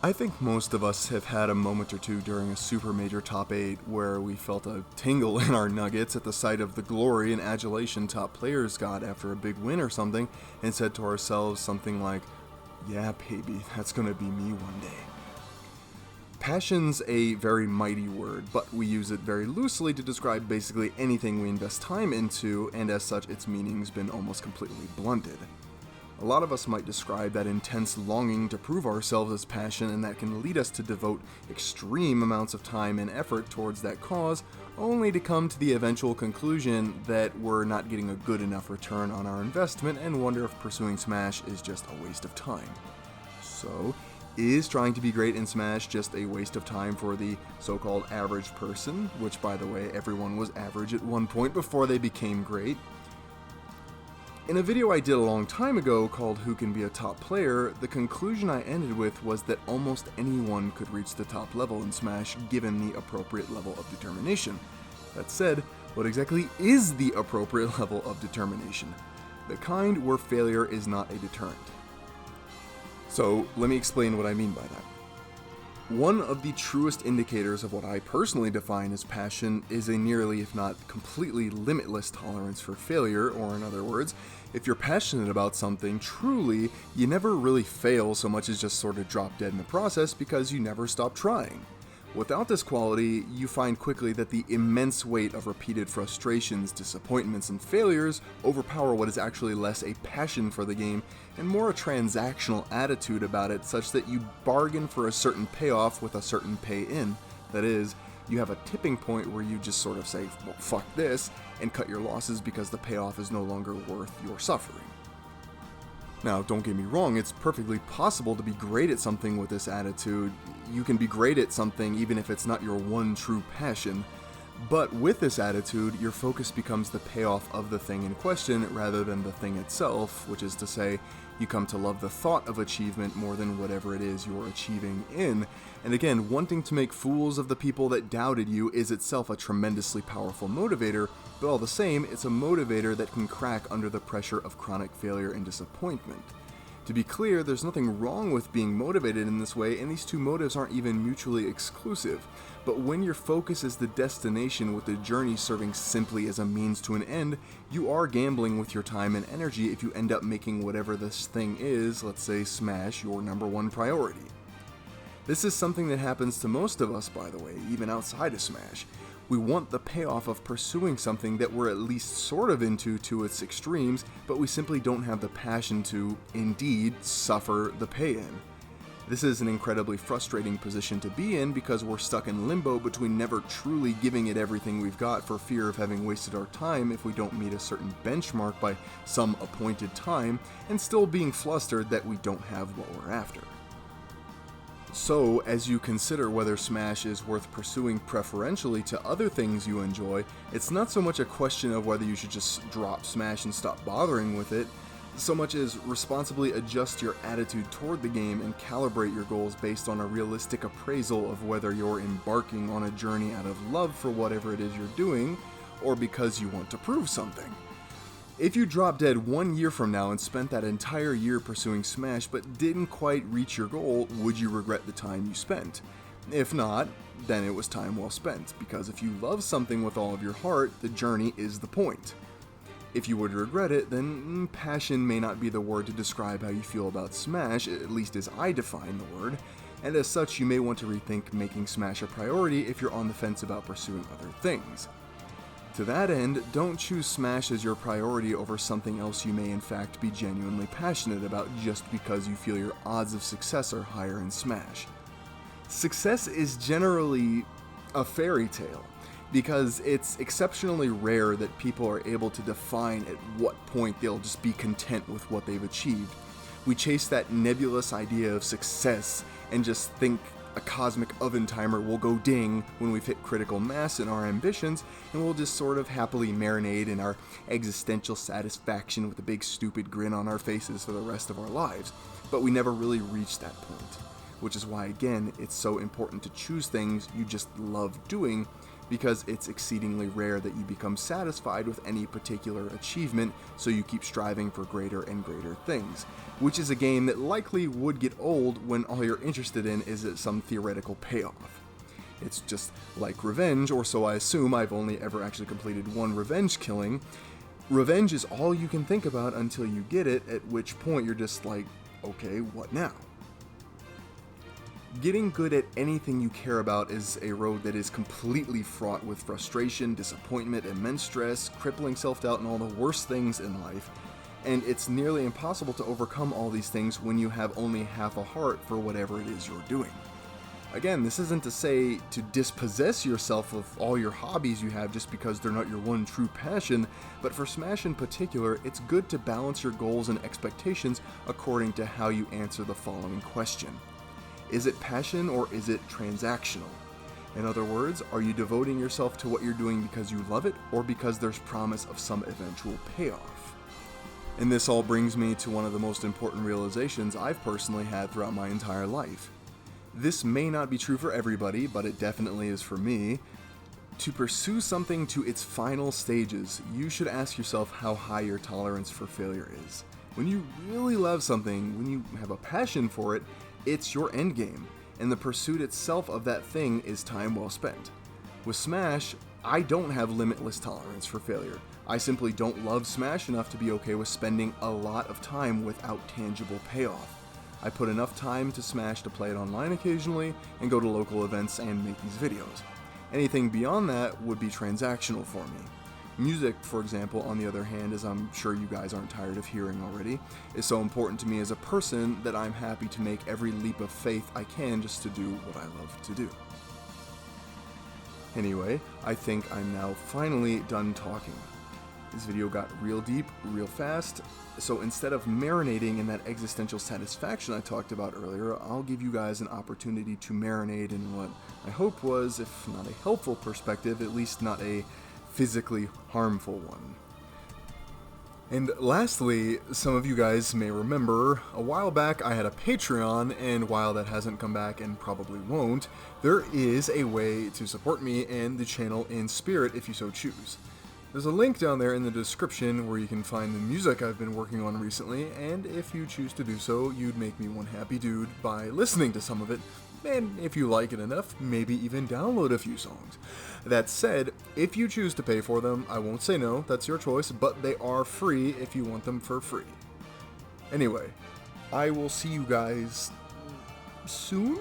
I think most of us have had a moment or two during a super major top 8 where we felt a tingle in our nuggets at the sight of the glory and adulation top players got after a big win or something, and said to ourselves something like, yeah baby, that's gonna be me one day. Passion's a very mighty word, but we use it very loosely to describe basically anything we invest time into, and as such its meaning's been almost completely blunted. A lot of us might describe that intense longing to prove ourselves as passion, and that can lead us to devote extreme amounts of time and effort towards that cause, only to come to the eventual conclusion that we're not getting a good enough return on our investment and wonder if pursuing Smash is just a waste of time. So, is trying to be great in Smash just a waste of time for the so-called average person, which by the way everyone was average at one point before they became great? In a video I did a long time ago called Who Can Be a Top Player, the conclusion I ended with was that almost anyone could reach the top level in Smash given the appropriate level of determination. That said, what exactly is the appropriate level of determination? The kind where failure is not a deterrent. So, let me explain what I mean by that. One of the truest indicators of what I personally define as passion is a nearly, if not completely, limitless tolerance for failure, or in other words, if you're passionate about something truly, you never really fail so much as just sort of drop dead in the process because you never stop trying. Without this quality, you find quickly that the immense weight of repeated frustrations, disappointments, and failures overpower what is actually less a passion for the game and more a transactional attitude about it, such that you bargain for a certain payoff with a certain pay-in. That is, you have a tipping point where you just sort of say, well, fuck this, and cut your losses because the payoff is no longer worth your suffering. Now, don't get me wrong, it's perfectly possible to be great at something with this attitude. You can be great at something even if it's not your one true passion. But with this attitude, your focus becomes the payoff of the thing in question rather than the thing itself, which is to say, you come to love the thought of achievement more than whatever it is you're achieving in. And again, wanting to make fools of the people that doubted you is itself a tremendously powerful motivator, but all the same, it's a motivator that can crack under the pressure of chronic failure and disappointment. To be clear, there's nothing wrong with being motivated in this way, and these two motives aren't even mutually exclusive. But when your focus is the destination with the journey serving simply as a means to an end, you are gambling with your time and energy if you end up making whatever this thing is, let's say Smash, your number one priority. This is something that happens to most of us, by the way, even outside of Smash. We want the payoff of pursuing something that we're at least sort of into to its extremes, but we simply don't have the passion to, indeed, suffer the pay-in. This is an incredibly frustrating position to be in because we're stuck in limbo between never truly giving it everything we've got for fear of having wasted our time if we don't meet a certain benchmark by some appointed time, and still being flustered that we don't have what we're after. So, as you consider whether Smash is worth pursuing preferentially to other things you enjoy, it's not so much a question of whether you should just drop Smash and stop bothering with it, so much as responsibly adjust your attitude toward the game and calibrate your goals based on a realistic appraisal of whether you're embarking on a journey out of love for whatever it is you're doing, or because you want to prove something. If you drop dead 1 year from now and spent that entire year pursuing Smash but didn't quite reach your goal, would you regret the time you spent? If not, then it was time well spent, because if you love something with all of your heart, the journey is the point. If you would regret it, then passion may not be the word to describe how you feel about Smash, at least as I define the word, and as such you may want to rethink making Smash a priority if you're on the fence about pursuing other things. To that end, don't choose Smash as your priority over something else you may in fact be genuinely passionate about just because you feel your odds of success are higher in Smash. Success is generally a fairy tale, because it's exceptionally rare that people are able to define at what point they'll just be content with what they've achieved. We chase that nebulous idea of success and just think a cosmic oven timer will go ding when we've hit critical mass in our ambitions, and we'll just sort of happily marinate in our existential satisfaction with a big stupid grin on our faces for the rest of our lives. But we never really reach that point, which is why, again, it's so important to choose things you just love doing, because it's exceedingly rare that you become satisfied with any particular achievement, so you keep striving for greater and greater things, which is a game that likely would get old when all you're interested in is some theoretical payoff. It's just like revenge, or so I assume. I've only ever actually completed one revenge killing. Revenge is all you can think about until you get it, at which point you're just like, okay, what now? Getting good at anything you care about is a road that is completely fraught with frustration, disappointment, immense stress, crippling self-doubt, and all the worst things in life. And it's nearly impossible to overcome all these things when you have only half a heart for whatever it is you're doing. Again, this isn't to say to dispossess yourself of all your hobbies you have just because they're not your one true passion, but for Smash in particular, it's good to balance your goals and expectations according to how you answer the following question. Is it passion or is it transactional? In other words, are you devoting yourself to what you're doing because you love it or because there's promise of some eventual payoff? And this all brings me to one of the most important realizations I've personally had throughout my entire life. This may not be true for everybody, but it definitely is for me. To pursue something to its final stages, you should ask yourself how high your tolerance for failure is. When you really love something, when you have a passion for it, it's your endgame, and the pursuit itself of that thing is time well spent. With Smash, I don't have limitless tolerance for failure. I simply don't love Smash enough to be okay with spending a lot of time without tangible payoff. I put enough time to Smash to play it online occasionally and go to local events and make these videos. Anything beyond that would be transactional for me. Music, for example, on the other hand, as I'm sure you guys aren't tired of hearing already, is so important to me as a person that I'm happy to make every leap of faith I can just to do what I love to do. Anyway, I think I'm now finally done talking. This video got real deep, real fast, so instead of marinating in that existential satisfaction I talked about earlier, I'll give you guys an opportunity to marinate in what I hope was, if not a helpful perspective, at least not a physically harmful one. And lastly, some of you guys may remember, a while back I had a Patreon, and while that hasn't come back and probably won't, there is a way to support me and the channel in spirit if you so choose. There's a link down there in the description where you can find the music I've been working on recently, and if you choose to do so, you'd make me one happy dude by listening to some of it, and if you like it enough, maybe even download a few songs. That said, if you choose to pay for them, I won't say no, that's your choice, but they are free if you want them for free. Anyway, I will see you guys soon?